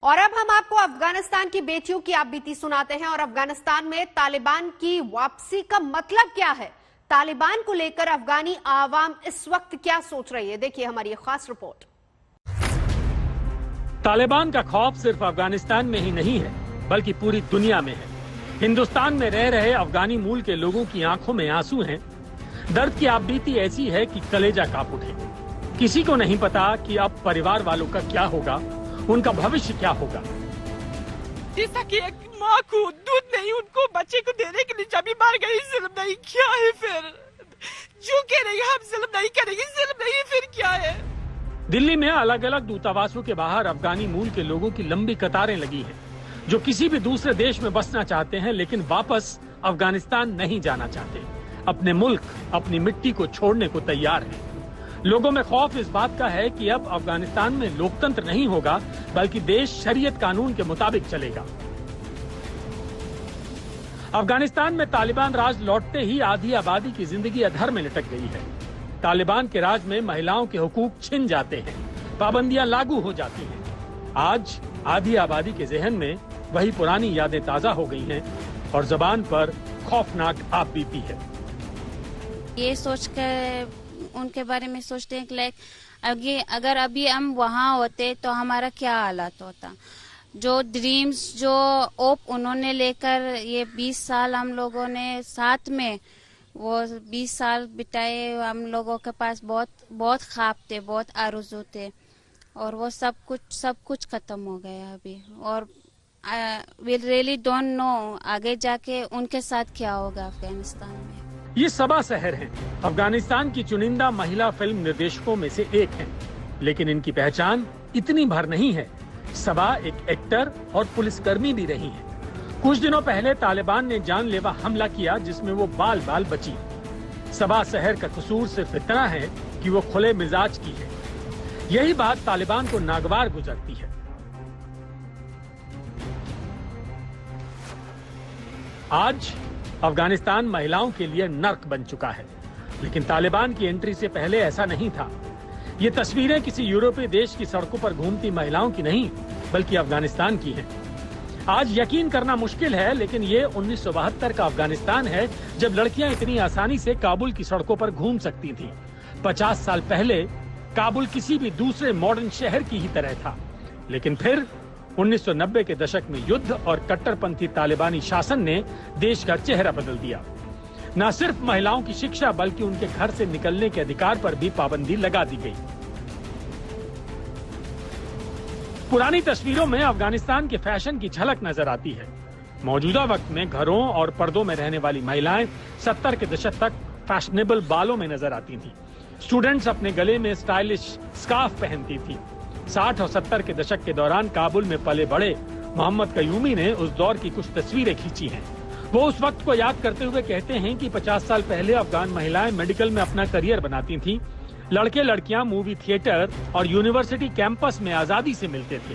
और अब हम आपको अफगानिस्तान की बेटियों की आपबीती सुनाते हैं और अफगानिस्तान में तालिबान की वापसी का मतलब क्या है, तालिबान को लेकर अफगानी आवाम इस वक्त क्या सोच रही है। देखिए हमारी खास रिपोर्ट। तालिबान का खौफ सिर्फ अफगानिस्तान में ही नहीं है बल्कि पूरी दुनिया में है। हिंदुस्तान में रह रहे अफगानी मूल के लोगों की आंखों में आंसू हैं। दर्द की आपबीती ऐसी है कि कलेजा कांप उठे। किसी को नहीं पता कि अब परिवार वालों का क्या होगा, उनका भविष्य क्या होगा। जैसा कि एक माँ को दूध नहीं उनको बच्चे को देने के लिए जब भी मार गई, जुल्म नहीं क्या है फिर? जो कह रही है हम जुल्म नहीं करेंगे, जुल्म नहीं फिर क्या है? दिल्ली में अलग अलग दूतावासों के बाहर अफगानी मूल के लोगों की लंबी कतारें लगी हैं, जो किसी भी दूसरे देश में बसना चाहते हैं लेकिन वापस अफगानिस्तान नहीं जाना चाहते। अपने मुल्क, अपनी मिट्टी को छोड़ने को तैयार हैं। लोगों में खौफ इस बात का है कि अब अफगानिस्तान में लोकतंत्र नहीं होगा बल्कि देश शरीयत कानून के मुताबिक चलेगा। अफगानिस्तान में तालिबान राज लौटते ही आधी आबादी की जिंदगी अधर में लटक गई है। तालिबान के राज में महिलाओं के हुकूक छिन जाते हैं, पाबंदियां लागू हो जाती हैं। आज आधी आबादी के जहन में वही पुरानी यादें ताजा हो गई हैं और जबान पर खौफनाक आपबीती है। ये सोचकर उनके बारे में सोचते हैं कि अगर अभी हम वहाँ होते तो हमारा क्या हालात होता। जो ड्रीम्स, जो ओप उन्होंने लेकर ये 20 साल हम लोगों ने साथ में वो 20 साल बिताए, हम लोगों के पास बहुत ख्वाब थे, बहुत आरज़ू थे और वो सब कुछ खत्म हो गया अभी। और वी रियली डोंट नो आगे जाके उनके साथ क्या होगा अफगानिस्तान में। ये सबा सहर हैं, अफगानिस्तान की चुनिंदा महिला फिल्म निर्देशकों में से एक हैं, लेकिन इनकी पहचान इतनी भर नहीं है। सबा एक एक्टर और पुलिसकर्मी भी रही हैं। कुछ दिनों पहले तालिबान ने जानलेवा हमला किया जिसमें वो बाल बाल बची। सबा सहर का कसूर सिर्फ इतना है कि वो खुले मिजाज की है। यही बात तालिबान को नागवार गुजरती है। आज अफगानिस्तान महिलाओं के लिए नर्क बन चुका है, लेकिन तालिबान की एंट्री से पहले ऐसा नहीं था। ये तस्वीरें किसी यूरोपीय देश की सड़कों पर घूमती महिलाओं की नहीं बल्कि अफगानिस्तान की हैं। आज यकीन करना मुश्किल है लेकिन ये 1972 का अफगानिस्तान है जब लड़कियां इतनी आसानी से काबुल की सड़कों पर घूम सकती थीं। 50 साल पहले काबुल किसी भी दूसरे मॉडर्न शहर की ही तरह था, लेकिन फिर 1990 के दशक में युद्ध और कट्टरपंथी तालिबानी शासन ने देश का चेहरा बदल दिया। न सिर्फ महिलाओं की शिक्षा बल्कि उनके घर से निकलने के अधिकार पर भी पाबंदी लगा दी गई। पुरानी तस्वीरों में अफगानिस्तान के फैशन की झलक नजर आती है। मौजूदा वक्त में घरों और पर्दों में रहने वाली महिलाएं 70 के दशक तक फैशनेबल बालों में नजर आती थीं। स्टूडेंट्स अपने गले में स्टाइलिश स्कार्फ पहनती थीं। 60 और 70 के दशक के दौरान काबुल में पले बड़े मोहम्मद कयूमी ने उस दौर की कुछ तस्वीरें खींची हैं। वो उस वक्त को याद करते हुए कहते हैं कि 50 साल पहले अफगान महिलाएं मेडिकल में अपना करियर बनाती थीं। लड़के लड़कियां मूवी थिएटर और यूनिवर्सिटी कैंपस में आजादी से मिलते थे।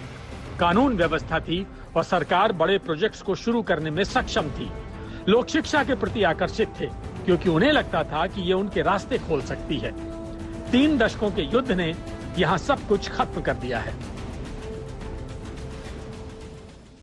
कानून व्यवस्था थी और सरकार बड़े प्रोजेक्ट्स को शुरू करने में सक्षम थी। लोग शिक्षा के प्रति आकर्षित थे क्योंकि उन्हें लगता था कि ये उनके रास्ते खोल सकती है। 3 दशकों के युद्ध ने यहाँ सब कुछ खत्म कर दिया है।